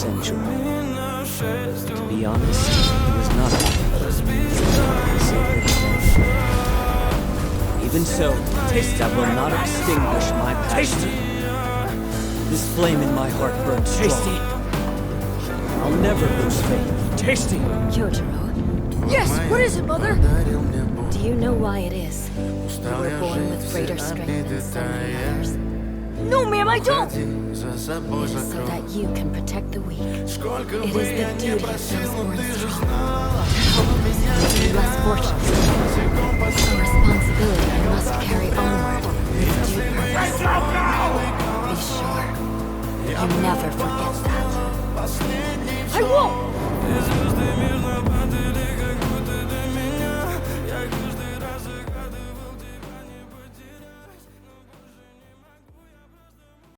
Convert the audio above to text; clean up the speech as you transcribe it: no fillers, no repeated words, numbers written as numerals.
century. To be honest, it was not even so, that will not extinguish my passion. This flame in my heart burns strong. I'll never lose faith. Tasty! Kyojiro? Yes, what is it, Mother? Do you know why it is you were born with greater strength than so many others? No, ma'am, I don't! It is so that you can protect the weak. It is the duty of those born strong to help those who are less fortunate. A responsibility you must carry onward with due purpose. Be sure, you never forget that. I won't!